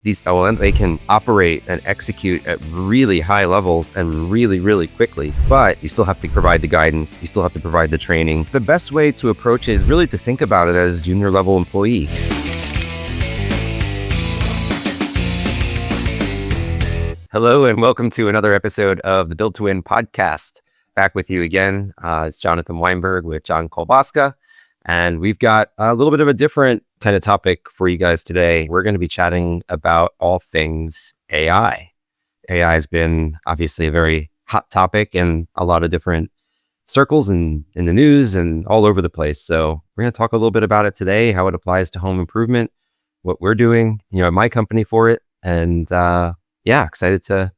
these LLMs, they can operate and execute at really high levels and really, really quickly, but you still have to provide the guidance. You still have to provide the training. The best way to approach it is really to think about it as a junior level employee. Hello, and welcome to another episode of the Build to Win podcast. Back with you again. It's Jonathan Weinberg with John Kolbaska. And we've got a little bit of a different kind of topic for you guys today. We're going to be chatting about all things AI. AI has been obviously a very hot topic in a lot of different circles and in the news and all over the place. So we're going to talk a little bit about it today, how it applies to home improvement, what we're doing, at my company for it. And excited to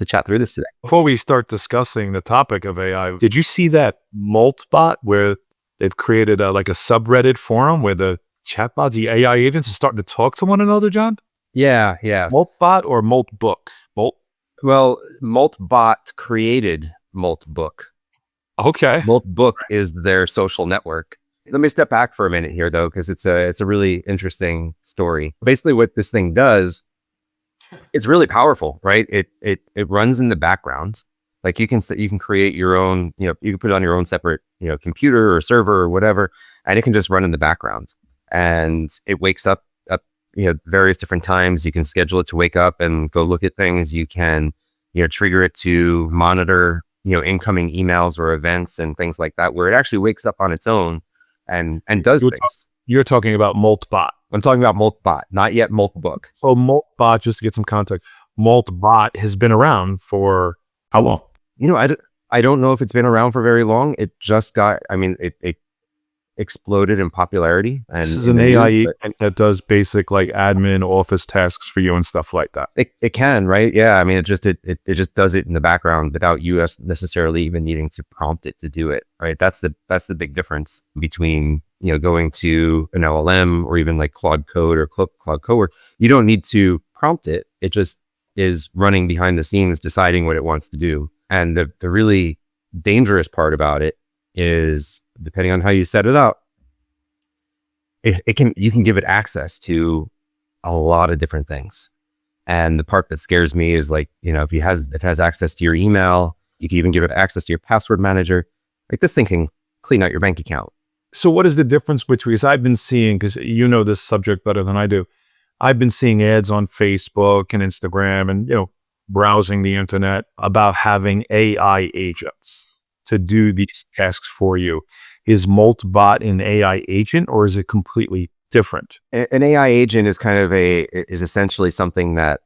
chat through this today. Before we start discussing the topic of AI, did you see that Moltbook where they've created a subreddit forum where the chatbots, the AI agents, are starting to talk to one another, John? Yeah. Moltbot or Moltbook? Well, Moltbot created Moltbook. Okay. Moltbook is their social network. Let me step back for a minute here, though, because it's a really interesting story. Basically, what this thing does, it's really powerful, right? It runs in the background. Like you can create your own, you can put it on your own separate, computer or server or whatever, and it can just run in the background. And it wakes up, various different times. You can schedule it to wake up and go look at things. You can, trigger it to monitor, incoming emails or events and things like that, where it actually wakes up on its own and does things. You're talking about Moltbot. I'm talking about Moltbot, not yet Moltbook. So Moltbot, just to get some context, Moltbot has been around for how long? I don't know if it's been around for very long. It just got, it exploded in popularity. And this is an AI agent that does basic admin office tasks for you and stuff like that. It can, right? Yeah. It just does it in the background without you necessarily even needing to prompt it to do it, right? That's the big difference between, going to an LLM or even like Claude Code or Claude Code. You don't need to prompt it. It just is running behind the scenes, deciding what it wants to do. And the really dangerous part about it is, depending on how you set it up, you can give it access to a lot of different things. And the part that scares me is if it has access to your email, you can even give it access to your password manager. This thing can clean out your bank account. So what is the difference between, because I've been seeing, because you know this subject better than I do, I've been seeing ads on Facebook and Instagram and, browsing the internet about having AI agents to do these tasks for you. Is Moltbot an AI agent or is it completely different? An AI agent is is essentially something that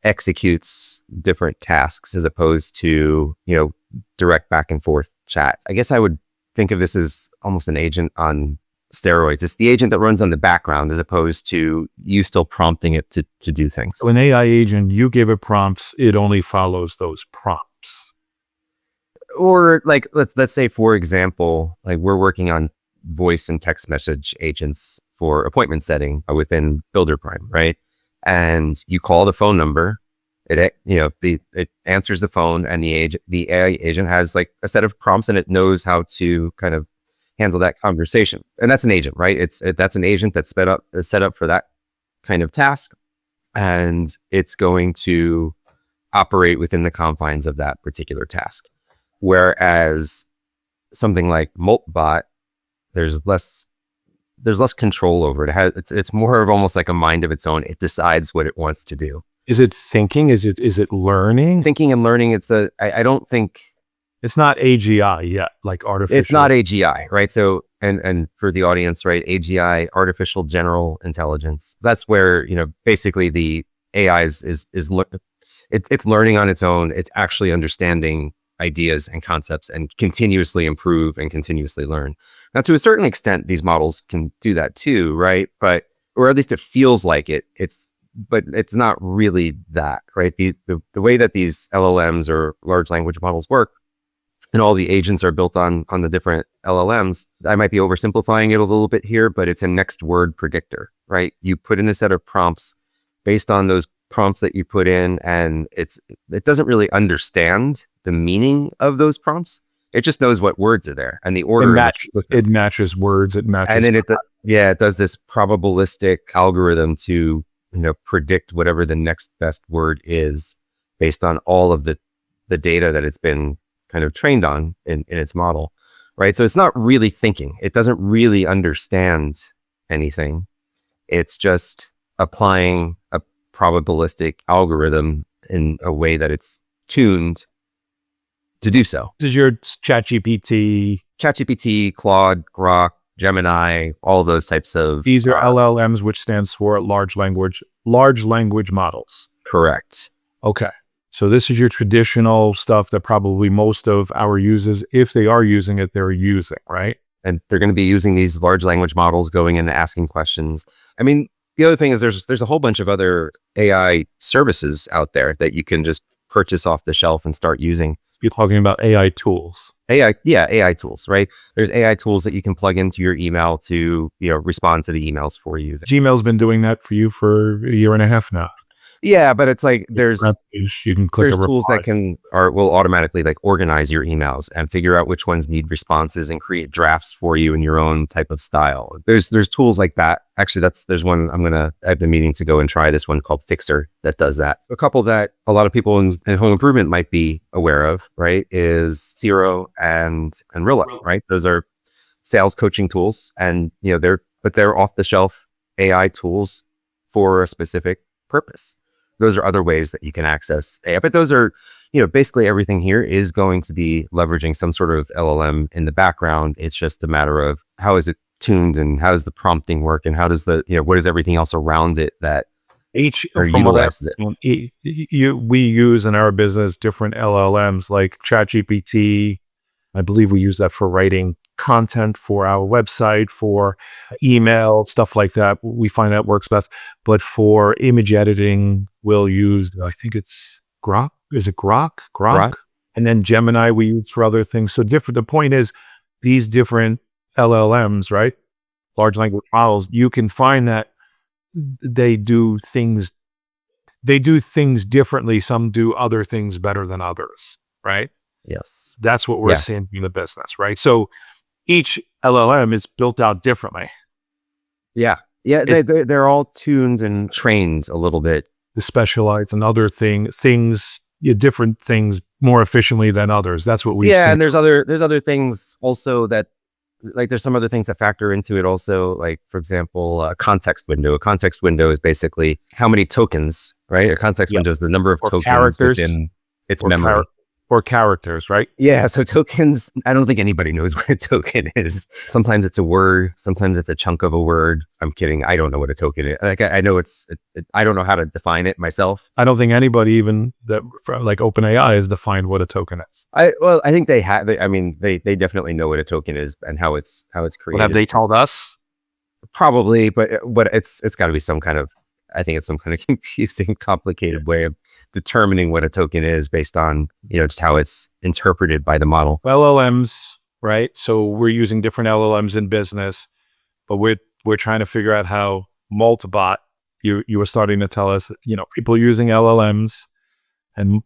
executes different tasks as opposed to, direct back and forth chat. I guess I would think of this as almost an agent on steroids. It's the agent that runs on the background as opposed to you still prompting it to do things. So an AI agent, you give it prompts, it only follows those prompts. Or let's say, for example, we're working on voice and text message agents for appointment setting within Builder Prime, right? And you call the phone number, it answers the phone, and the AI agent has a set of prompts, and it knows how to kind of handle that conversation. And that's an agent, right? That's an agent that's set up for that kind of task, and it's going to operate within the confines of that particular task. Whereas something like Moltbot, there's less control over it. It's more of almost like a mind of its own. It decides what it wants to do. Is it thinking? Is it learning? Thinking and learning. I don't think it's not AGI yet, like artificial. It's not AGI, right? So, and for the audience, right? AGI, artificial general intelligence. That's where, basically the AI it's learning on its own. It's actually understanding ideas and concepts and continuously improve and continuously learn. Now, to a certain extent, these models can do that too, right? Or at least it feels like it. But it's not really that, right? The way that these LLMs or large language models work, and all the agents are built on the different LLMs. I might be oversimplifying it a little bit here, but it's a next word predictor, right? You put in a set of prompts based on those prompts that you put in, and it doesn't really understand the meaning of those prompts. It just knows what words are there and the order. It matches words. It matches. And then it does this probabilistic algorithm to predict whatever the next best word is based on all of the data that it's been kind of trained on in its model, right? So it's not really thinking. It doesn't really understand anything. It's just applying a probabilistic algorithm in a way that it's tuned to do so. This is your ChatGPT. ChatGPT, Claude, Grok, Gemini, all of those types of. These are LLMs, which stands for large language models. Correct. Okay. So this is your traditional stuff that probably most of our users, if they are using it, they're using, right? And they're going to be using these large language models, going in and asking questions. I mean, the other thing is there's a whole bunch of other AI services out there that you can just purchase off the shelf and start using. You're talking about AI tools. AI tools, right? There's AI tools that you can plug into your email to, respond to the emails for you. Gmail's been doing that for you for a year and a half now. Yeah, but it's like you can click there's tools that will automatically like organize your emails and figure out which ones need responses and create drafts for you in your own type of style. There's tools like that. Actually, there's one I've been meaning to go and try, this one called Fixer that does that. A couple that a lot of people in home improvement might be aware of, right, is Zero and Rilla, right? Those are sales coaching tools, and they're off the shelf AI tools for a specific purpose. Those are other ways that you can access AI, but those are, basically everything here is going to be leveraging some sort of LLM in the background. It's just a matter of how is it tuned and how does the prompting work and how does what is everything else around it that utilizes it. We use in our business different LLMs like ChatGPT. I believe we use that for writing content for our website, for email, stuff like that. We find that works best. But for image editing, we'll use, I think it's Grok. Is it Grok? Grok. And then Gemini we use for other things. So the point is these different LLMs, right? Large language models, you can find that they do things differently. Some do other things better than others, right? Yes. That's what we're seeing in the business, right? So each LLM is built out differently. Yeah. Yeah. They're all tuned and trained a little bit. To specialize in other things, different things more efficiently than others. That's what we've seen. And there's other things also that, like, there's some other things that factor into it also. Like, for example, a context window. A context window is basically how many tokens, right? A context window is the number of tokens characters within its memory. Or characters, right? Yeah. So tokens, I don't think anybody knows what a token is. Sometimes it's a word. Sometimes it's a chunk of a word. I'm kidding. I don't know what a token is. Like, I know I don't know how to define it myself. I don't think anybody even like OpenAI has defined what a token is. I think they have. They definitely know what a token is and how it's created. What have they told us? Probably, but it's got to be some kind of, I think it's some kind of confusing, complicated way of determining what a token is based on, just how it's interpreted by the model. LLMs, right? So we're using different LLMs in business, but we're trying to figure out how Moltbot, you were starting to tell us, people using LLMs,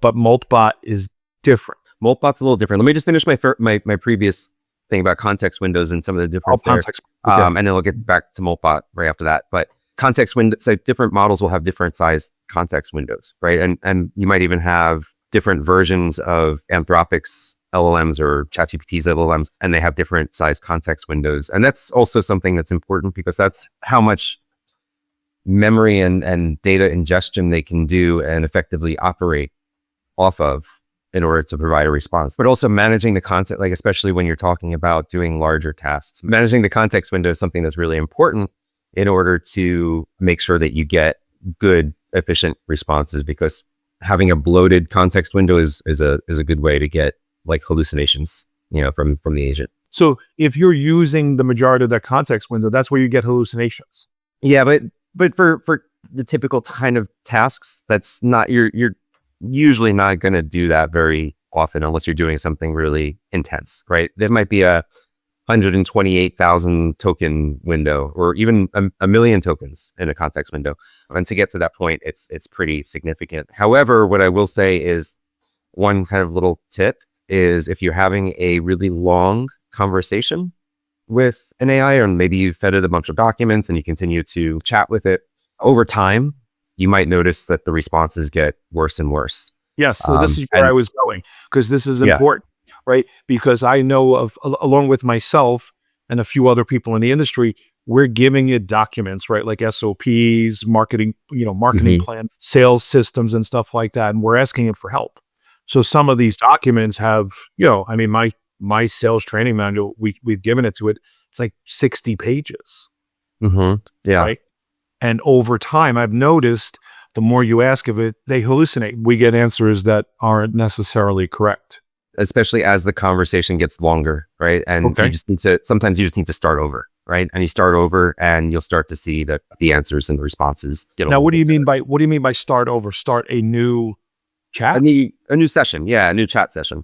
but Moltbot is different. Moltbot's a little different. Let me just finish my previous thing about context windows and some of the difference there. Okay. And then we'll get back to Moltbot right after that. But context windows, so different models will have different size context windows, right? And you might even have different versions of Anthropic's LLMs or ChatGPT's LLMs, and they have different size context windows. And that's also something that's important because that's how much memory and data ingestion they can do and effectively operate off of in order to provide a response. But also managing the content, like especially when you're talking about doing larger tasks, managing the context window is something that's really important in order to make sure that you get good, efficient responses, because having a bloated context window is a good way to get like hallucinations, from the agent. So if you're using the majority of that context window, that's where you get hallucinations. Yeah, but for the typical kind of tasks, that's not, you're usually not going to do that very often unless you're doing something really intense, right? There might be a 128,000 token window, or even a million tokens in a context window. And to get to that point, it's pretty significant. However, what I will say is one kind of little tip is if you're having a really long conversation with an AI, or maybe you've fed it a bunch of documents and you continue to chat with it over time, you might notice that the responses get worse and worse. Yes. So this is where I And was going, because this is yeah, important, right? Because I know along with myself and a few other people in the industry, we're giving it documents, right? Like SOPs, marketing hmm plans, sales systems and stuff like that. And we're asking it for help. So some of these documents have, I mean, my sales training manual, we've given it to it. It's like 60 pages, yeah. right? And over time, I've noticed the more you ask of it, they hallucinate. We get answers that aren't necessarily correct. Especially as the conversation gets longer, right? And Okay. sometimes you just need to start over, right? And you start over and you'll start to see that the answers and the responses get a Now, little what do bit you mean by start over? Start a new chat? a new session. Yeah, a new chat session.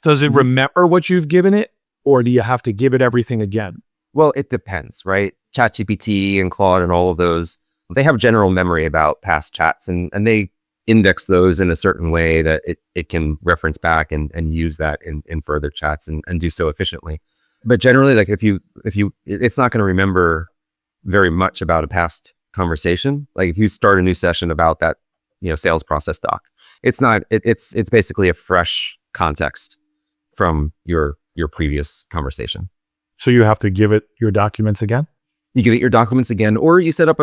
Does it Mhm. remember what you've given it, or do you have to give it everything again? Well, it depends, right? ChatGPT and Claude and all of those, they have general memory about past chats and they index those in a certain way that it can reference back and use that in further chats and do so efficiently. But generally, like it's not going to remember very much about a past conversation. Like if you start a new session about that, sales process doc, it's not, it's basically a fresh context from your previous conversation. So you have to give it your documents again? You get your documents again, or you set up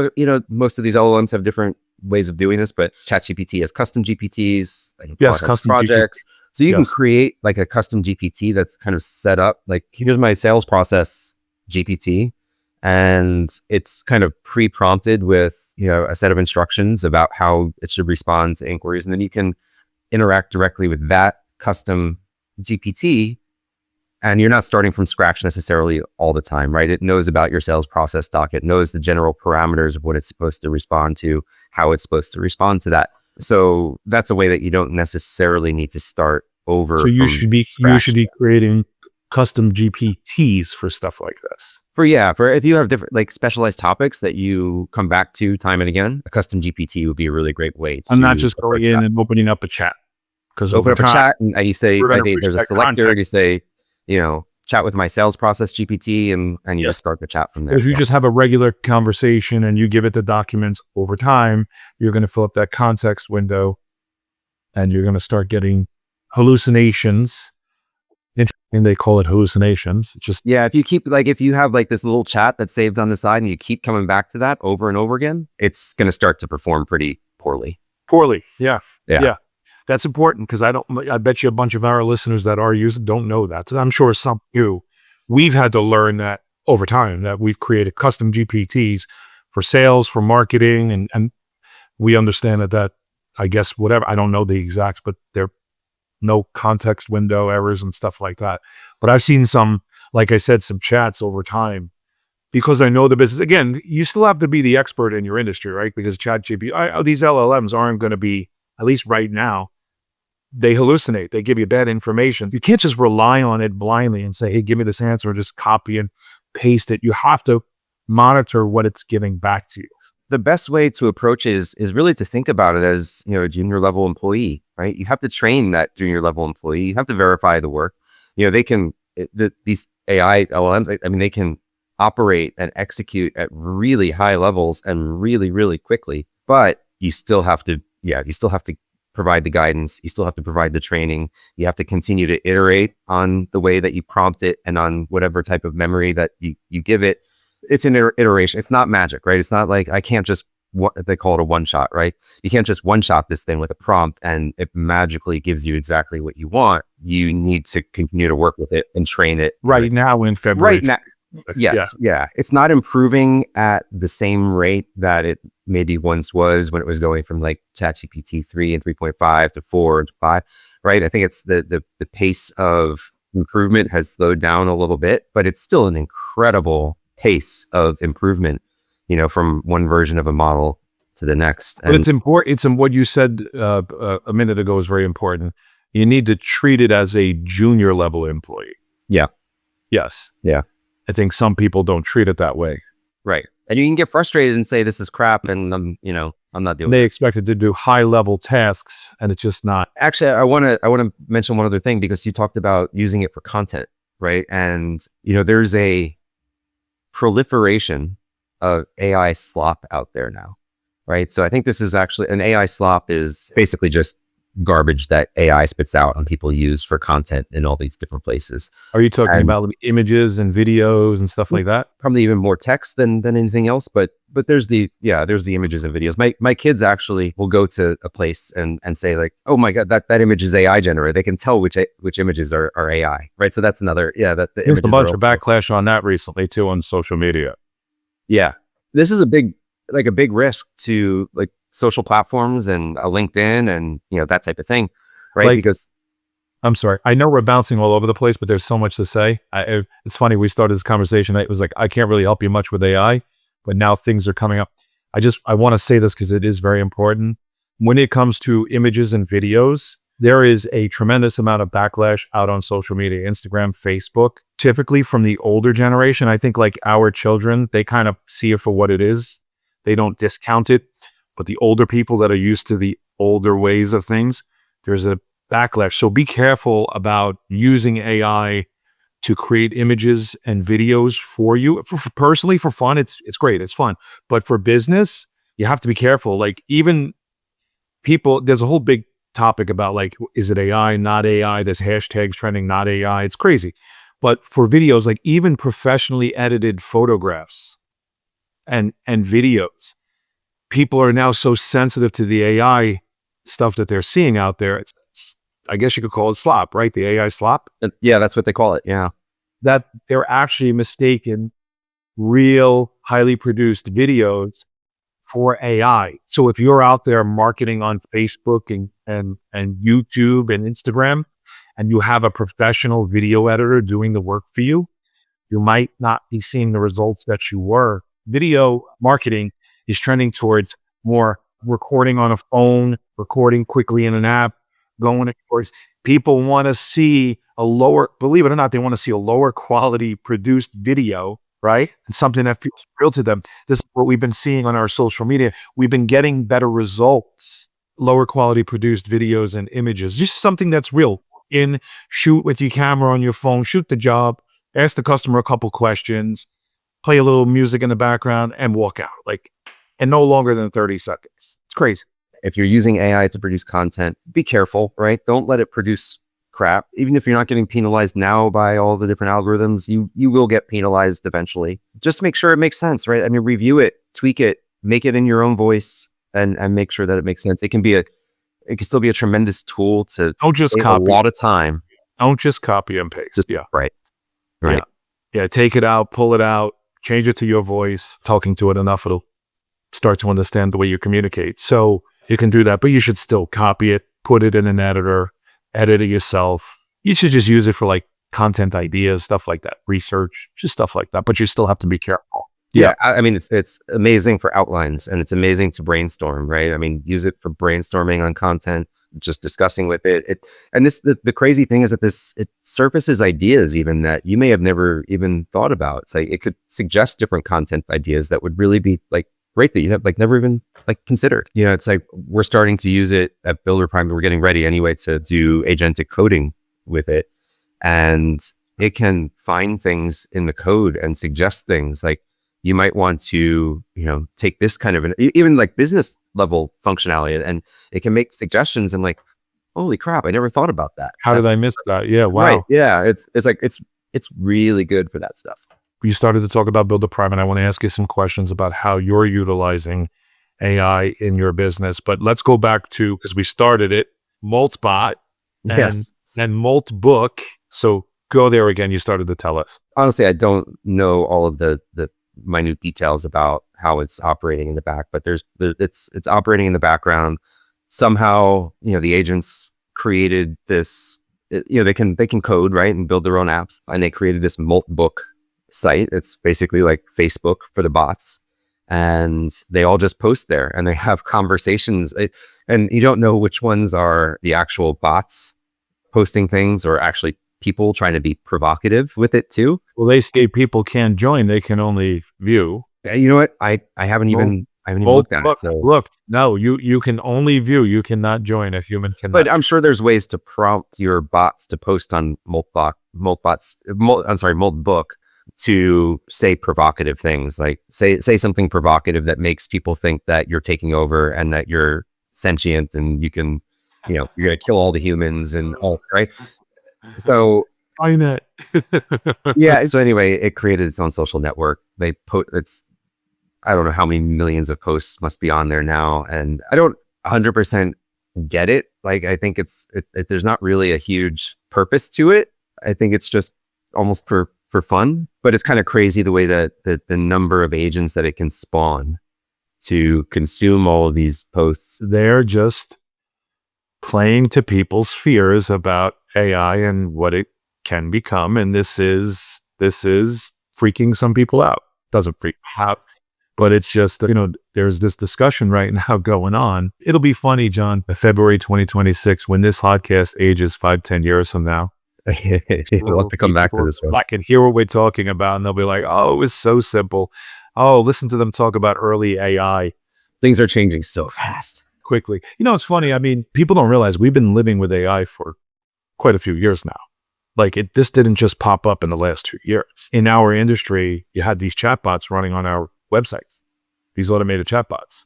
most of these LLMs have different ways of doing this, but ChatGPT has custom GPTs, I think Yes, Claude has custom GPT. projects. So you can Yes. create like a custom GPT that's kind of set up, like here's my sales process GPT. And it's kind of pre-prompted with, a set of instructions about how it should respond to inquiries. And then you can interact directly with that custom GPT, and you're not starting from scratch necessarily all the time, right? It knows about your sales process doc. It knows the general parameters of what it's supposed to respond to, how it's supposed to respond to that. So that's a way that you don't necessarily need to start So over you from should be scratch. creating custom GPTs for stuff like this. For if you have different like specialized topics that you come back to time and again, a custom GPT would be a really great way I'm not to just going approach in that. and opening up a chat, because Open over up a time, chat and you say, we're going I to think reach there's a that selector, context. you say, chat with my sales process GPT and you just Yes. start the chat from But there. if you Yeah. just have a regular conversation and you give it the documents over time, you're going to fill up that context window and you're going to start getting hallucinations. Interesting, they call it hallucinations. It's just Yeah, if you have like this little chat that's saved on the side and you keep coming back to that over and over again, it's going to start to perform pretty poorly. poorly. Yeah. Yeah. Yeah. That's important, because I bet you a bunch of our listeners that are using don't know that. I'm sure some do. We've had to learn that over time, that we've created custom GPTs for sales, for marketing, and we understand that I guess whatever, I don't know the exacts, but there no context window errors and stuff like that. But I've seen some, like I said, some chats over time, because I know the business. Again, you still have to be the expert in your industry, right? Because these LLMs aren't going to be, at least right now, they hallucinate. They give you bad information. You can't just rely on it blindly and say, hey, give me this answer, or just copy and paste it. You have to monitor what it's giving back to you. The best way to approach is really to think about it as, a junior level employee, right? You have to train that junior level employee. You have to verify the work. These AI LLMs, I mean, they can operate and execute at really high levels and really, really quickly, but you still have to provide the guidance. You still have to provide the training. You have to continue to iterate on the way that you prompt it and on whatever type of memory that you give it. It's an iteration. It's not magic, right? It's not like I can't just, they call it a one shot, right? You can't just one shot this thing with a prompt and it magically gives you exactly what you want. You need to continue to work with it and train it. Right now in February. Right now. Yes. Yeah. It's not improving at the same rate that it maybe once was when it was going from like ChatGPT 3 and 3.5 to 4 and 5, right? I think it's the pace of improvement has slowed down a little bit, but it's still an incredible pace of improvement, from one version of a model to the next. But it's important. It's what you said a minute ago is very important. You need to treat it as a junior level employee. Yeah. Yes. Yeah. I think some people don't treat it that way. Right. And you can get frustrated and say, this is crap. And I'm not doing They this. expect it to do high level tasks, and it's just not. Actually, I want to mention one other thing, because you talked about using it for content, right? And, there's a proliferation of AI slop out there now. right? So I think this is actually an AI slop is basically just garbage that AI spits out and people use for content in all these different places. Are you talking And about images and videos and stuff like that? probably even more text than anything else, but there's the images and videos. My kids actually will go to a place and say like, oh my god, that image is AI generated. They can tell which images are AI, right? So that's another, that the There's a images are bunch of also, backlash on that recently too on social media. yeah, this is a big risk to like social platforms and a LinkedIn and that type of thing, right? Like, Because I'm sorry, I know we're bouncing all over the place, but there's so much to say. It's funny, we started this conversation. It was like, I can't really help you much with AI, but now things are coming up. I want to say this because it is very important. When it comes to images and videos, there is a tremendous amount of backlash out on social media, Instagram, Facebook, typically from the older generation. I think like our children, they kind of see it for what it is. They don't discount it. But the older people that are used to the older ways of things, there's a backlash. So be careful about using AI to create images and videos for you. Personally, for fun, it's great. It's fun. But for business, you have to be careful. Like even people, there's a whole big topic about like, is it AI, not AI? There's hashtags trending, not AI. It's crazy. But for videos, like even professionally edited photographs and videos, people are now so sensitive to the AI stuff that they're seeing out there. I guess you could call it slop, right? The AI slop. yeah, that's what they call it. Yeah. That they're actually mistaken real, highly produced videos for AI. So if you're out there marketing on Facebook and YouTube and Instagram, and you have a professional video editor doing the work for you, you might not be seeing the results that you were. Video marketing is trending towards more recording on a phone, recording quickly in an app, going towards people want to see a lower, believe it or not, they want to see a lower quality produced video, right? And something that feels real to them. This is what we've been seeing on our social media. We've been getting better results, lower quality produced videos and images, just something that's real. Shoot with your camera on your phone, shoot the job, ask the customer a couple questions, play a little music in the background and walk out and no longer than 30 seconds. It's crazy. If you're using AI to produce content, be careful, right? Don't let it produce crap. Even if you're not getting penalized now by all the different algorithms, you will get penalized eventually. Just make sure it makes sense, right? I mean, review it, tweak it, make it in your own voice and make sure that it makes sense. It can still be a tremendous tool to Don't just save copy. a lot of time. Don't just copy and paste. Right. Yeah. Take it out, pull it out, change it to your voice. Talking to it enough, it'll start to understand the way you communicate. So you can do that, but you should still copy it, put it in an editor, edit it yourself. You should just use it for like content ideas, stuff like that, research, just stuff like that. But you still have to be careful. Yeah. I mean, it's amazing for outlines and it's amazing to brainstorm, right? I mean, use it for brainstorming on content, just discussing with it. And the crazy thing is that it surfaces ideas even that you may have never even thought about. It's like, it could suggest different content ideas that would really be like great that you have like never even like considered. It's like we're starting to use it at Builder Prime. We're getting ready anyway to do agentic coding with it. And it can find things in the code and suggest things like you might want to, take this kind of even like business level functionality and it can make suggestions. I'm like, holy crap, I never thought about that. How did I miss that? Yeah. Wow. Right. Yeah. It's like, it's really good for that stuff. You started to talk about Builder Prime, and I want to ask you some questions about how you're utilizing AI in your business. But let's go back to, because we started it, Moltbot and Moltbook. So go there again. You started to tell us. Honestly, I don't know all of the minute details about how it's operating in the back, but it's operating in the background. Somehow, the agents created this, they can code, right, and build their own apps. And they created this Moltbook site. It's basically like Facebook for the bots, and they all just post there and they have conversations. And you don't know which ones are the actual bots posting things or actually people trying to be provocative with it too. Well, they say people can't join; they can only view. You know what? I haven't even looked at it. So look, no, you can only view. You cannot join. A human cannot. But I'm sure there's ways to prompt your bots to post on Moltbook. to say provocative things, like say something provocative that makes people think that you're taking over and that you're sentient and you can, you're going to kill all the humans and all, right? So Find that. yeah. So anyway, it created its own social network. I don't know how many millions of posts must be on there now. And I don't 100% get it. Like, I think there's not really a huge purpose to it. I think it's just almost for fun, but it's kind of crazy the way that the number of agents that it can spawn to consume all of these posts. They're just playing to people's fears about AI and what it can become. And this is freaking some people out. Doesn't freak out, but it's just, there's this discussion right now going on. It'll be funny, John, February 2026, when this podcast ages 5-10 years from now. We'll have to come back to this one. I can hear what we're talking about, and they'll be like, oh, it was so simple. Oh, listen to them talk about early AI. Things are changing so fast. Quickly. It's funny. I mean, people don't realize we've been living with AI for quite a few years now. Like, this didn't just pop up in the last 2 years. In our industry, you had these chatbots running on our websites, these automated chatbots.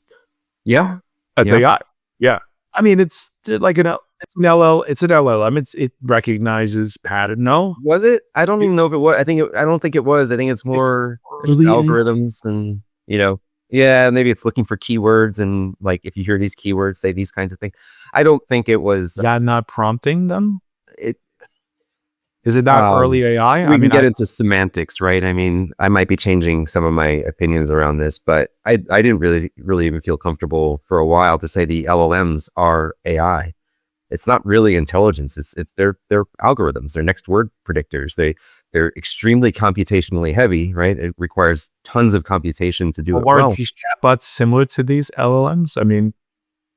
Yeah. That's AI. Yeah. I mean, it's like it's an LLM. It recognizes pattern. No? Was it? I don't even know if it was. I don't think it was. I think it's more just algorithms and, yeah, maybe it's looking for keywords and, like, if you hear these keywords, say these kinds of things. I don't think it was. Yeah, not prompting them? Is it not early AI? We can get into semantics, right? I mean, I might be changing some of my opinions around this, but I didn't really even feel comfortable for a while to say the LLMs are AI. It's not really intelligence. They're algorithms. They're next word predictors. They're extremely computationally heavy, right? It requires tons of computation to do it well. Are these chatbots similar to these LLMs? I mean,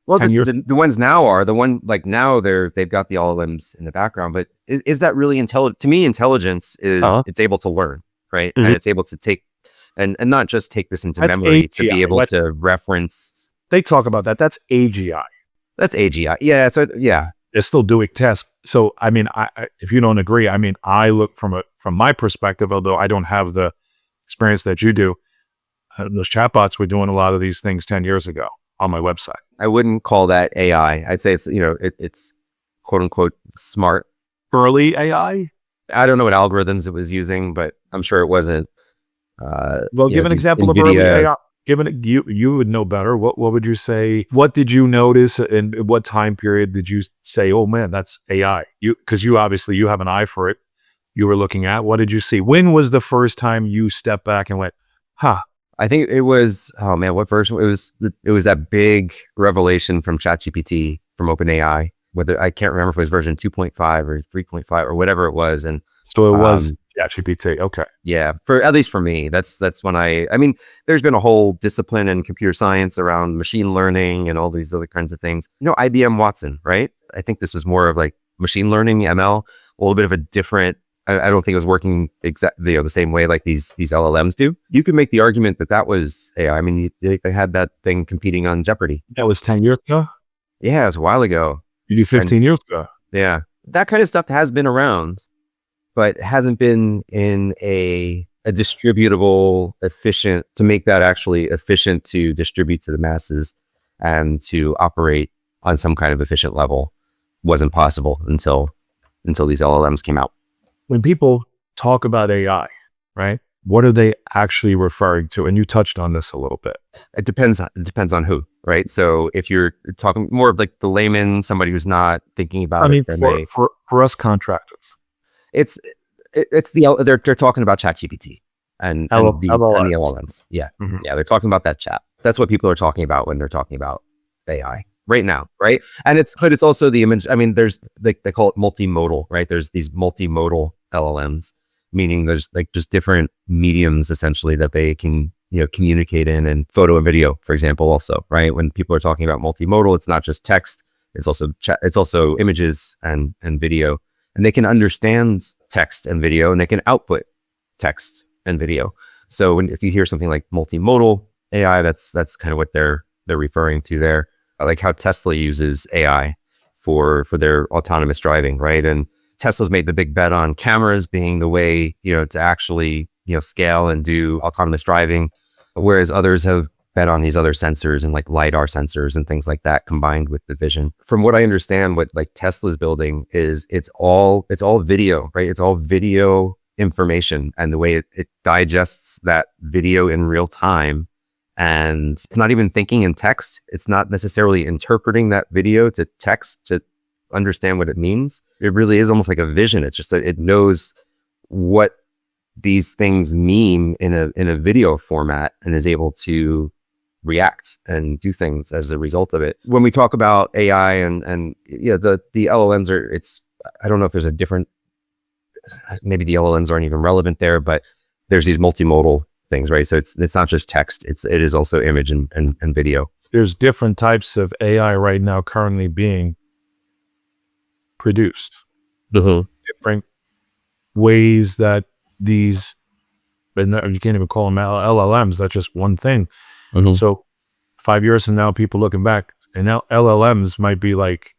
well, the ones now are now they've got the LLMs in the background, but is that really intelligent? To me, intelligence is it's able to learn, right? Mm-hmm. And it's able to take and not just take this into memory AGI. To be able to reference. They talk about that. That's AGI. That's AGI. Yeah. So yeah, it's still doing tasks. So I mean, if you don't agree, I mean, I look from my perspective, although I don't have the experience that you do. Those chatbots were doing a lot of these things 10 years ago on my website. I wouldn't call that AI. I'd say it's it's quote unquote smart. Early AI. I don't know what algorithms it was using, but I'm sure it wasn't. Well, give an example of early AI. Given you would know better. What would you say? What did you notice, and what time period did you say, "Oh man, that's AI"? Because you obviously you have an eye for it. You were looking at. What did you see? When was the first time you stepped back and went, "Huh"? I think it was. Oh man, what version? It was that big revelation from ChatGPT from OpenAI. Whether I can't remember if it was version 2.5 or 3.5 or whatever it was, and so it was ChatGPT. Okay. Yeah, at least for me, that's when I mean, there's been a whole discipline in computer science around machine learning and all these other kinds of things. IBM Watson, right? I think this was more of like machine learning, ML, a little bit of a different. I don't think it was working exactly the same way like these LLMs do. You could make the argument that was AI. I mean, they had that thing competing on Jeopardy. That was 10 years ago? Yeah, it was a while ago. You do 15 years ago? Yeah. That kind of stuff has been around, but hasn't been in a distributable, efficient, to make that actually efficient to distribute to the masses and to operate on some kind of efficient level. Wasn't possible until these LLMs came out. When people talk about AI, right? What are they actually referring to? And you touched on this a little bit. It depends on who, right? So if you're talking more of like the layman, somebody who's not thinking about it. I mean, for us contractors, they're talking about ChatGPT and the LLMs. Yeah, mm-hmm. Yeah, they're talking about that chat. That's what people are talking about when they're talking about AI right now, right? And it's also the image. I mean, there's they call it multimodal, right? There's these multimodal LLMs, meaning there's like just different mediums essentially that they can communicate in, and photo and video, for example, also, right? When people are talking about multimodal, it's not just text, it's also chat, it's also images and video, and they can understand text and video, and they can output text and video. So if you hear something like multimodal AI, that's kind of what they're referring to there. I like how Tesla uses AI for their autonomous driving, right? And Tesla's made the big bet on cameras being the way, to actually, scale and do autonomous driving, whereas others have bet on these other sensors and like LiDAR sensors and things like that combined with the vision. From what I understand, what like Tesla's building is it's all video, right? It's all video information, and the way it digests that video in real time. And it's not even thinking in text. It's not necessarily interpreting that video to text to understand what it means. It really is almost like a vision. It's just it knows what these things mean in a video format and is able to react and do things as a result of it. When we talk about AI and the LLMs I don't know if there's a different, maybe the LLMs aren't even relevant there, but there's these multimodal things, right? So it's not just text, it is also image and video. There's different types of AI right now currently being produced. Different ways that these, and you can't even call them LLMs, that's just one thing. So 5 years from now, people looking back, and now LLMs might be like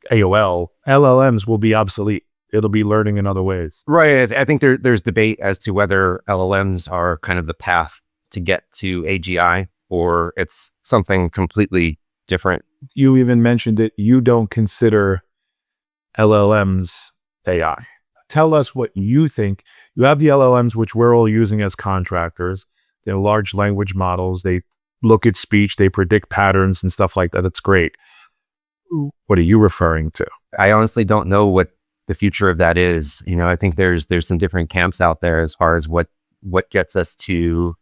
AOL. LLMs will be obsolete. It'll be learning in other ways. Right. I think there's debate as to whether LLMs are kind of the path to get to AGI or it's something completely different. You even mentioned it. You don't consider LLMs AI. Tell us what you think. You have the LLMs, which we're all using as contractors. They're large language models. They look at speech. They predict patterns and stuff like that. That's great. What are you referring to? I honestly don't know what the future of that is. I think there's some different camps out there as far as what gets us to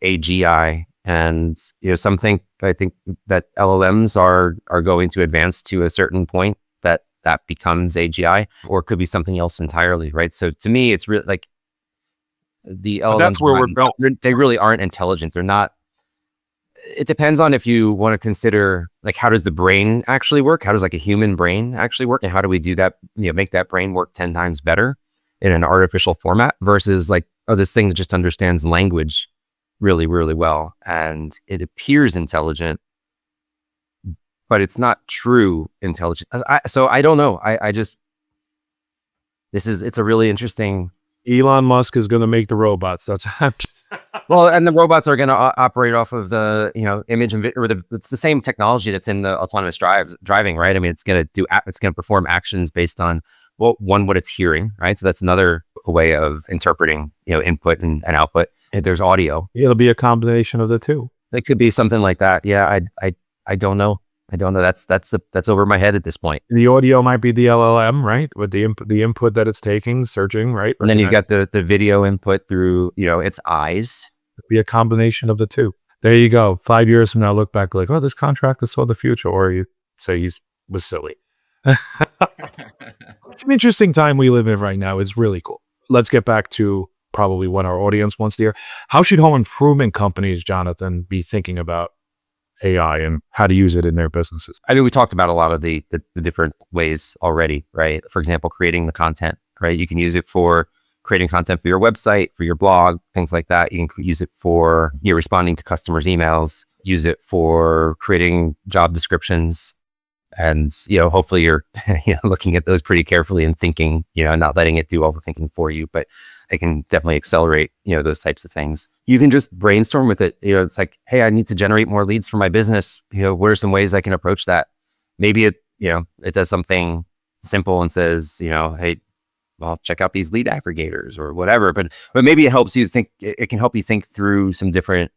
AGI. And some think, I think that LLMs are going to advance to a certain point that becomes AGI, or it could be something else entirely, right? So to me, it's really like the LLMs. That's where we're going. They really aren't intelligent. They're not. It depends on if you want to consider like how does the brain actually work? How does like a human brain actually work? And how do we do that? Make that brain work 10 times better in an artificial format versus like, oh, this thing just understands language really, really well. And it appears intelligent, but it's not true intelligence. So I don't know. It's a really interesting. Elon Musk is going to make the robots. That's well, and the robots are going to operate off of the image and it's the same technology that's in the autonomous driving, right? I mean, it's going to perform actions based on what it's hearing, right? So that's another way of interpreting input and output. If there's audio, it'll be a combination of the two. It could be something like that. Yeah, I don't know. I don't know. That's over my head at this point. The audio might be the LLM, right? With the input that it's taking, searching, right? And then you've got the video input through its eyes. It'll be a combination of the two. There you go. 5 years from now, look back like, oh, this contractor saw the future, or you say he was silly. It's an interesting time we live in right now. It's really cool. Let's get back to probably what our audience wants to hear. How should home improvement companies, Jonathan, be thinking about AI and how to use it in their businesses? I mean, we talked about a lot of the different ways already, right? For example, creating the content, right? You can use it for creating content for your website, for your blog, things like that. You can use it for responding to customers' emails, use it for creating job descriptions. And, hopefully you're looking at those pretty carefully and thinking, not letting it do all the thinking for you, but it can definitely accelerate, those types of things. You can just brainstorm with it. It's like, hey, I need to generate more leads for my business. What are some ways I can approach that? Maybe it does something simple and says, hey, well, check out these lead aggregators or whatever. But maybe it helps you think, it can help you think through some different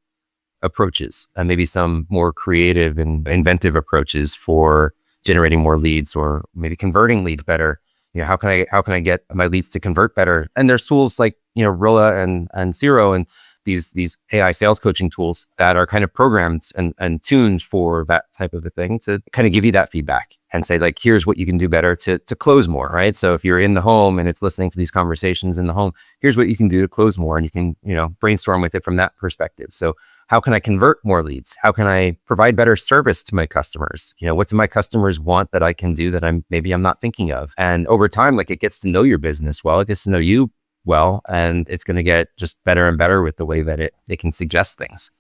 approaches and maybe some more creative and inventive approaches for generating more leads or maybe converting leads better. How can I get my leads to convert better? And there's tools like, Rilla and Zero and these AI sales coaching tools that are kind of programmed and tuned for that type of a thing to kind of give you that feedback and say like, here's what you can do better to close more, right? So if you're in the home and it's listening to these conversations in the home, here's what you can do to close more, and you can, brainstorm with it from that perspective. So how can I convert more leads? How can I provide better service to my customers? What do my customers want that I can do that I'm not thinking of? And over time, like it gets to know your business well, it gets to know you well, and it's going to get just better and better with the way that it can suggest things.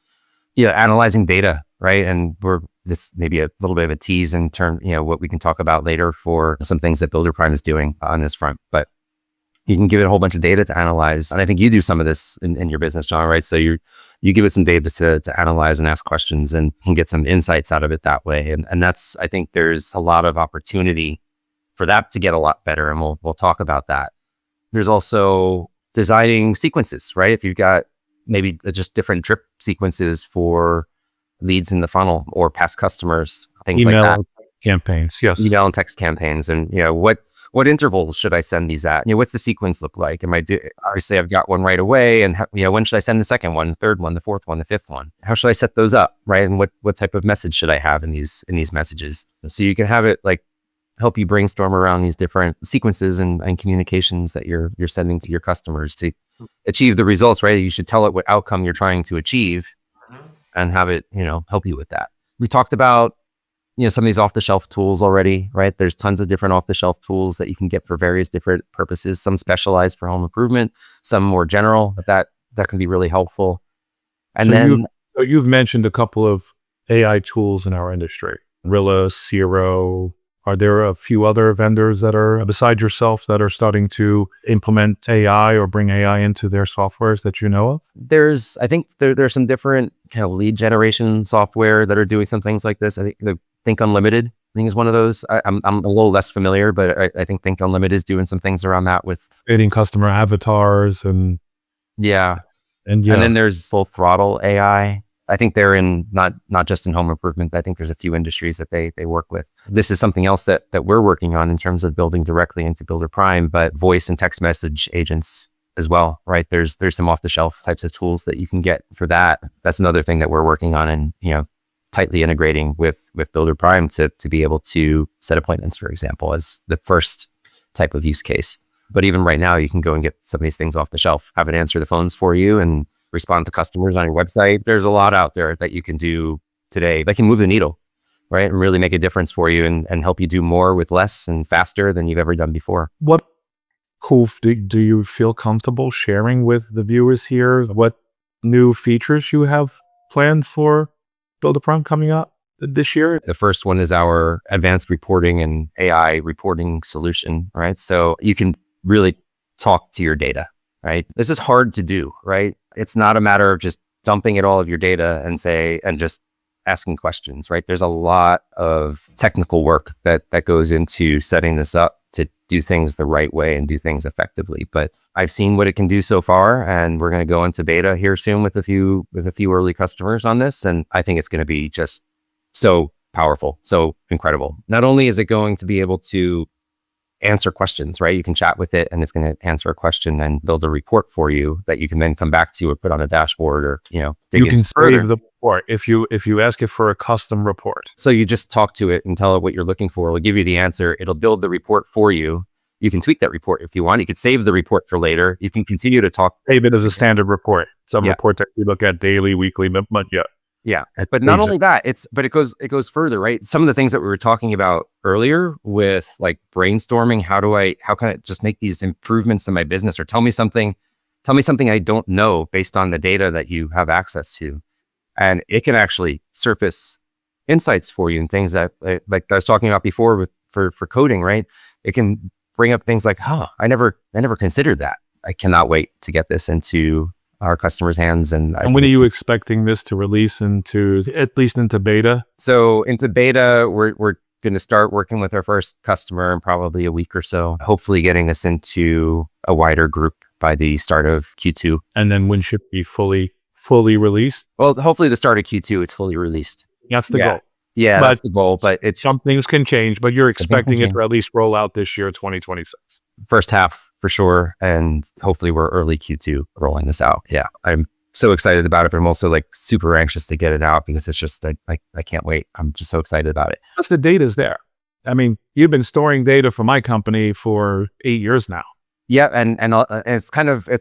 Analyzing data, right? And this may be a little bit of a tease in terms, what we can talk about later for some things that Builder Prime is doing on this front. But You can give it a whole bunch of data to analyze. And I think you do some of this in your business, John, right? So you give it some data to analyze and ask questions and can get some insights out of it that way. And that's, I think there's a lot of opportunity for that to get a lot better. And we'll talk about that. There's also designing sequences, right? If you've got maybe just different drip sequences for leads in the funnel or past customers, things like that. Campaigns, yes. Email and text campaigns. And, what intervals should I send these at? What's the sequence look like? Obviously I've got one right away. And when should I send the second one, the third one, the fourth one, the fifth one? How should I set those up, right? And what type of message should I have in these messages? So you can have it like help you brainstorm around these different sequences and communications that you're sending to your customers to achieve the results, right? You should tell it what outcome you're trying to achieve and have it, help you with that. We talked about some of these off-the-shelf tools already, right? There's tons of different off-the-shelf tools that you can get for various different purposes. Some specialized for home improvement, some more general, but that can be really helpful. And you've mentioned a couple of AI tools in our industry, Rilla, Zero. Are there a few other vendors that are beside yourself that are starting to implement AI or bring AI into their softwares that you know of? I think there's some different kind of lead generation software that are doing some things like this. I think the Think Unlimited, I think is one of those. I'm a little less familiar, but I think Think Unlimited is doing some things around that with creating customer avatars and then there's Full Throttle AI. I think they're in not just in home improvement. I think there's a few industries that they work with. This is something else that we're working on in terms of building directly into Builder Prime, but voice and text message agents as well, right? There's some off the shelf types of tools that you can get for that. That's another thing that we're working on and tightly integrating with Builder Prime to be able to set appointments, for example, as the first type of use case. But even right now, you can go and get some of these things off the shelf, have it answer the phones for you and respond to customers on your website. There's a lot out there that you can do today that can move the needle, right? And really make a difference for you and help you do more with less and faster than you've ever done before. What do you feel comfortable sharing with the viewers here? What new features you have planned for Builder Prime coming up this year? The first one is our advanced reporting and AI reporting solution, right? So you can really talk to your data, right? This is hard to do, right? It's not a matter of just dumping it all of your data and just asking questions, right? There's a lot of technical work that goes into setting this up to do things the right way and do things effectively. But I've seen what it can do so far, and we're going to go into beta here soon with a few early customers on this. And I think it's going to be just so powerful, so incredible. Not only is it going to be able to answer questions, right? You can chat with it and it's going to answer a question and build a report for you that you can then come back to or put on a dashboard or, dig you can further. save the report if you ask it for a custom report. So you just talk to it and tell it what you're looking for. It'll give you the answer. It'll build the report for you. You can tweak that report if you want. You could save the report for later. You can continue to talk. Save it as a standard report. Some report that we look at daily, weekly, but yeah. Yeah. But not only that, it goes further, right? Some of the things that we were talking about earlier with like brainstorming, how can I just make these improvements in my business, or tell me something I don't know based on the data that you have access to. And it can actually surface insights for you and things that like I was talking about before for coding, right? It can bring up things like, I never considered that. I cannot wait to get this into our customers' hands. And when are you expecting this to release at least into beta? So into beta, we're going to start working with our first customer in probably a week or so, hopefully getting this into a wider group by the start of Q2. And then when should it be fully released? Well, hopefully the start of Q2, it's fully released. That's the goal. Yeah, that's the goal, but some things can change, but you're expecting it to at least roll out this year, 2026. First half for sure. And hopefully we're early Q2 rolling this out. Yeah. I'm so excited about it, but I'm also like super anxious to get it out because it's just, I can't wait. I'm just so excited about it. Plus the data's there. I mean, you've been storing data for my company for 8 years now. Yeah. And it's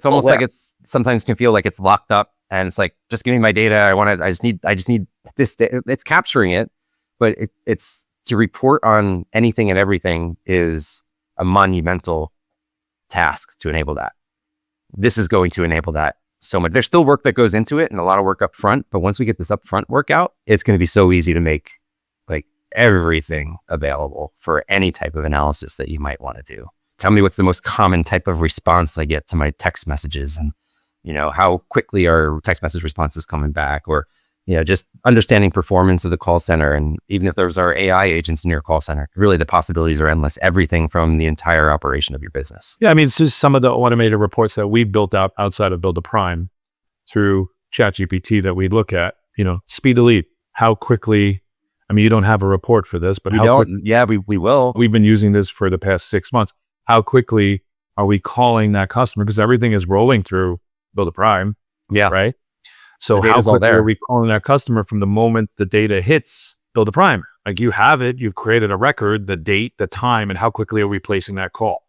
almost like it's sometimes can feel like it's locked up and it's like, just give me my data. I just need this data. It's capturing it, but it's to report on anything and everything is a monumental task to enable that. This is going to enable that so much. There's still work that goes into it and a lot of work up front, but once we get this upfront work out, it's going to be so easy to make like everything available for any type of analysis that you might want to do. tell me what's the most common type of response I get to my text messages, and how quickly are text message responses coming back, or just understanding performance of the call center. And even if there's our AI agents in your call center, really the possibilities are endless. Everything from the entire operation of your business. Yeah, I mean, it's just some of the automated reports that we built out outside of Build a Prime through ChatGPT that we look at. Speed to lead. How quickly? I mean, you don't have a report for this, but Yeah, we will. We've been using this for the past 6 months. How quickly are we calling that customer? Because everything is rolling through Build a Prime. Yeah. Right. So how quickly are we calling that customer from the moment the data hits Build a Prime? Like, you have it, you've created a record, the date, the time, and how quickly are we placing that call,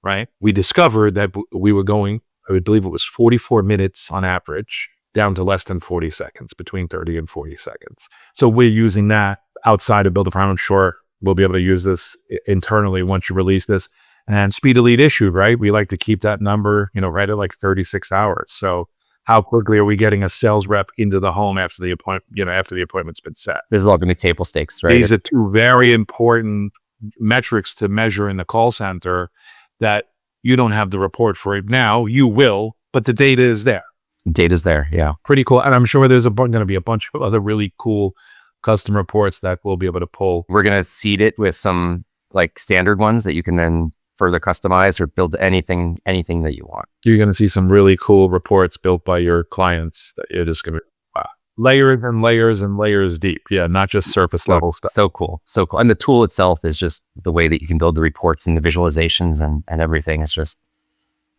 right? We discovered that we were going, I would believe it was 44 minutes on average, down to less than 40 seconds, between 30 and 40 seconds. So we're using that outside of Build a Prime. I'm sure we'll be able to use this internally once you release this. And speed to lead issued, right? We like to keep that number, right at like 36 hours. So how quickly are we getting a sales rep into the home after the appointment's been set? This is all going to be table stakes, right? These are two very important metrics to measure in the call center that you don't have the report for it now. You will, but the data is there. Data's there, yeah. Pretty cool. And I'm sure there's going to be a bunch of other really cool custom reports that we'll be able to pull. We're going to seed it with some like standard ones that you can then further customize or build anything that you want. You're going to see some really cool reports built by your clients that you're just going to wow. Layers and layers and layers deep. Yeah, not just surface level stuff. So cool. And the tool itself is just the way that you can build the reports and the visualizations and everything. It's just,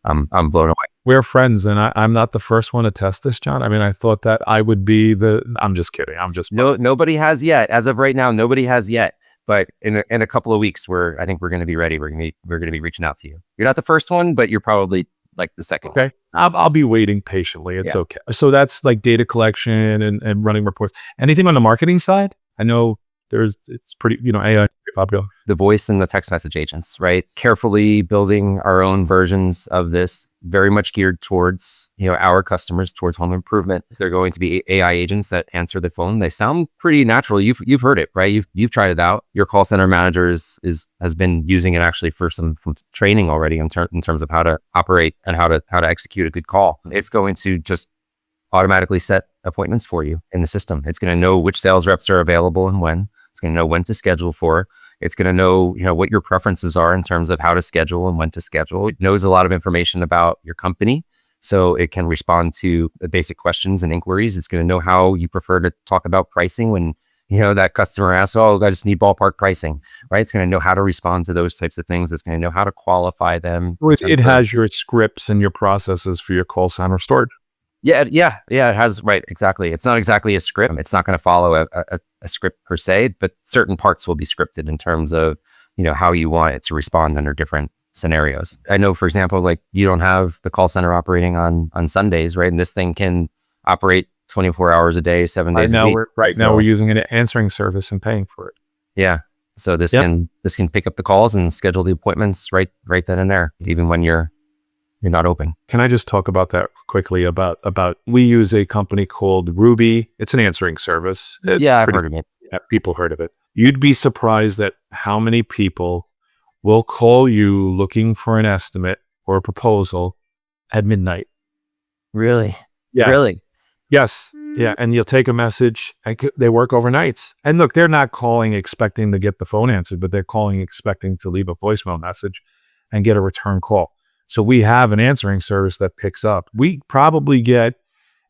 I'm blown away. We're friends, and I'm not the first one to test this, John. I mean, I thought that I would be I'm just kidding. Nobody has yet. As of right now, nobody has yet. But in a couple of weeks, I think we're going to be ready. We're going to be reaching out to you. You're not the first one, but you're probably like the second. Okay. I'll be waiting patiently. It's okay. So that's like data collection and running reports. Anything on the marketing side? I know it's pretty, AI popular. The voice and the text message agents, right? Carefully building our own versions of this, very much geared towards, our customers, towards home improvement. They're going to be AI agents that answer the phone. They sound pretty natural. You've heard it, right? You've tried it out. Your call center manager has been using it actually for some training already in terms of how to operate and how to execute a good call. It's going to just automatically set appointments for you in the system. It's going to know which sales reps are available and when. It's going to know when to schedule for. It's going to know, what your preferences are in terms of how to schedule and when to schedule. It knows a lot of information about your company, so it can respond to the basic questions and inquiries. It's going to know how you prefer to talk about pricing when, that customer asks, "Oh, I just need ballpark pricing," right? It's going to know how to respond to those types of things. It's going to know how to qualify them. It has your scripts and your processes for your call center stored. Yeah, it has, right, exactly. It's not exactly a script. It's not going to follow a script per se, but certain parts will be scripted in terms of, how you want it to respond under different scenarios. I know, for example, like you don't have the call center operating on Sundays, right? And this thing can operate 24 hours a day, 7 days a week. Now we're using an answering service and paying for it. Yeah. So this can pick up the calls and schedule the appointments right then and there, even when you're not open. Can I just talk about that quickly? About we use a company called Ruby. It's an answering service. I've heard of it. Yeah, people heard of it. You'd be surprised at how many people will call you looking for an estimate or a proposal at midnight. Really? Yeah. Really? Yes. Yeah. And you'll take a message, and they work overnights. And look, they're not calling expecting to get the phone answered, but they're calling expecting to leave a voicemail message and get a return call. So we have an answering service that picks up. We probably get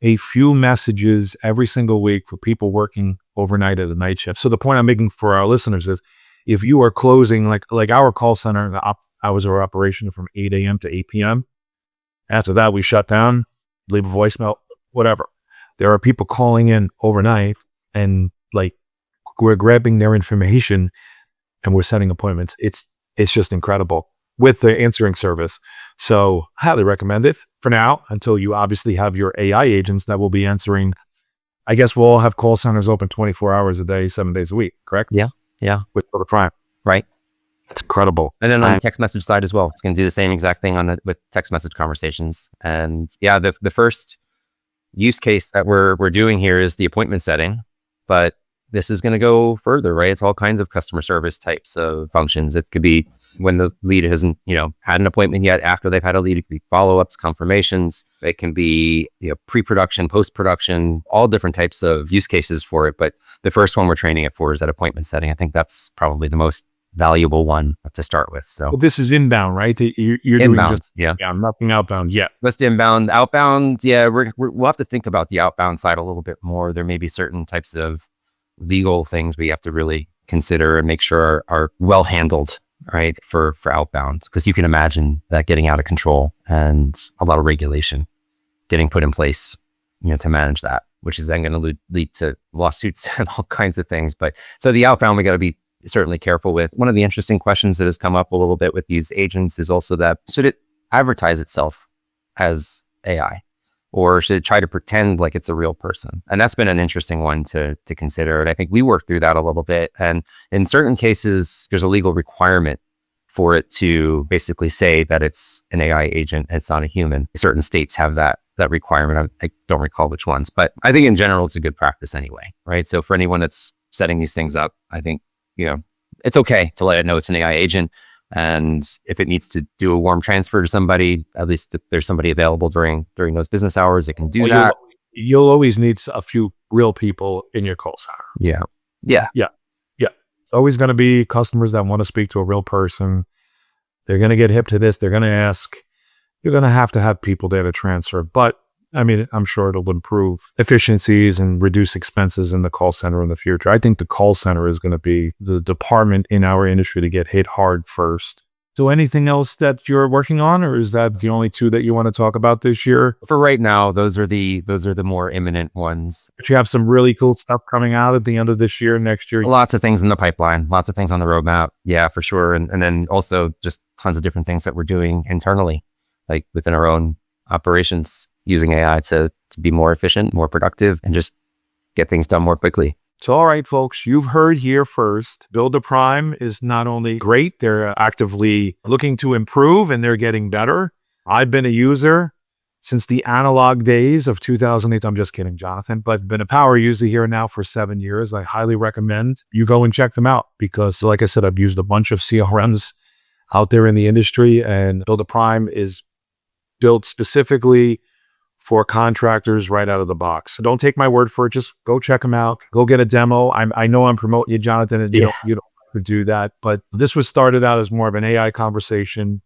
a few messages every single week for people working overnight at a night shift. So the point I'm making for our listeners is, if you are closing, like our call center, the hours of our operation from 8 a.m. to 8 p.m. After that, we shut down, leave a voicemail, whatever. There are people calling in overnight, and like we're grabbing their information and we're setting appointments. It's just incredible with the answering service. So I highly recommend it for now, until you obviously have your AI agents that will be answering. I guess we'll all have call centers open 24 hours a day, 7 days a week, correct? Yeah. With Build a Prime. Right. It's incredible. And then on the text message side as well, it's going to do the same exact thing with text message conversations. And yeah, the first use case that we're doing here is the appointment setting, but this is going to go further, right? It's all kinds of customer service types of functions. It could be when the lead hasn't, had an appointment yet, after they've had a lead. It can be follow-ups, confirmations. It can be, pre-production, post-production, all different types of use cases for it. But the first one we're training it for is that appointment setting. I think that's probably the most valuable one to start with. So Well, this is inbound, right? You're inbound, doing just yeah. nothing outbound yet. Just inbound. Outbound, yeah, we'll have to think about the outbound side a little bit more. There may be certain types of legal things we have to really consider and make sure are well handled, right, for outbound, because you can imagine that getting out of control and a lot of regulation getting put in place, to manage that, which is then going to lead to lawsuits and all kinds of things. But so the outbound, we got to be certainly careful with. One of the interesting questions that has come up a little bit with these agents is also that, should it advertise itself as AI, or should it try to pretend like it's a real person? And that's been an interesting one to consider. And I think we worked through that a little bit. And in certain cases, there's a legal requirement for it to basically say that it's an AI agent, it's not a human. Certain states have that requirement. I don't recall which ones, but I think in general, it's a good practice anyway, right? So for anyone that's setting these things up, I think, it's okay to let it know it's an AI agent. And if it needs to do a warm transfer to somebody, at least if there's somebody available during those business hours, it can do that. You'll always need a few real people in your call center. Yeah. It's always going to be customers that want to speak to a real person. They're going to get hip to this. They're going to ask. You're going to have people there to transfer. But I mean, I'm sure it'll improve efficiencies and reduce expenses in the call center in the future. I think the call center is going to be the department in our industry to get hit hard first. So anything else that you're working on, or is that the only two that you want to talk about this year? For right now, those are the more imminent ones. But you have some really cool stuff coming out at the end of this year, next year. Lots of things in the pipeline, lots of things on the roadmap. Yeah, for sure. And then also just tons of different things that we're doing internally, like within our own operations, using AI to be more efficient, more productive, and just get things done more quickly. So, all right, folks, you've heard here first. Build a Prime is not only great, they're actively looking to improve and they're getting better. I've been a user since the analog days of 2008. I'm just kidding, Jonathan, but I've been a power user here now for 7 years. I highly recommend you go and check them out because, like I said, I've used a bunch of CRMs out there in the industry, and Build a Prime is built specifically for contractors right out of the box. So don't take my word for it. Just go check them out. Go get a demo. I know I'm promoting you, Jonathan, and you don't have to do that. But this was started out as more of an AI conversation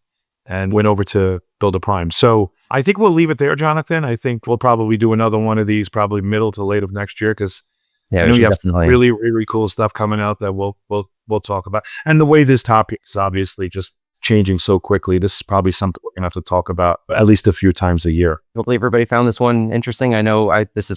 and went over to Build a Prime. So I think we'll leave it there, Jonathan. I think we'll probably do another one of these probably middle to late of next year because I know you have really, really cool stuff coming out that we'll talk about. And the way this topic is obviously just changing so quickly, this is probably something we're gonna have to talk about at least a few times a year. Hopefully everybody found this one interesting. I know this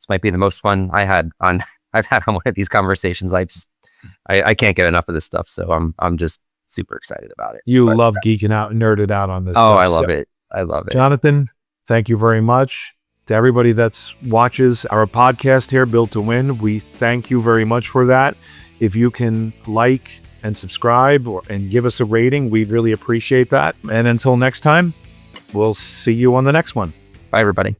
might be the most fun I've had on one of these conversations. I can't get enough of this stuff, so I'm just super excited about it. You love geeking out, nerded out on this stuff. Oh, I love it. I love it. Jonathan, thank you very much. To everybody that watches our podcast here, Built to Win, we thank you very much for that. If you can like and subscribe and give us a rating, we'd really appreciate that. And until next time, we'll see you on the next one. Bye, everybody.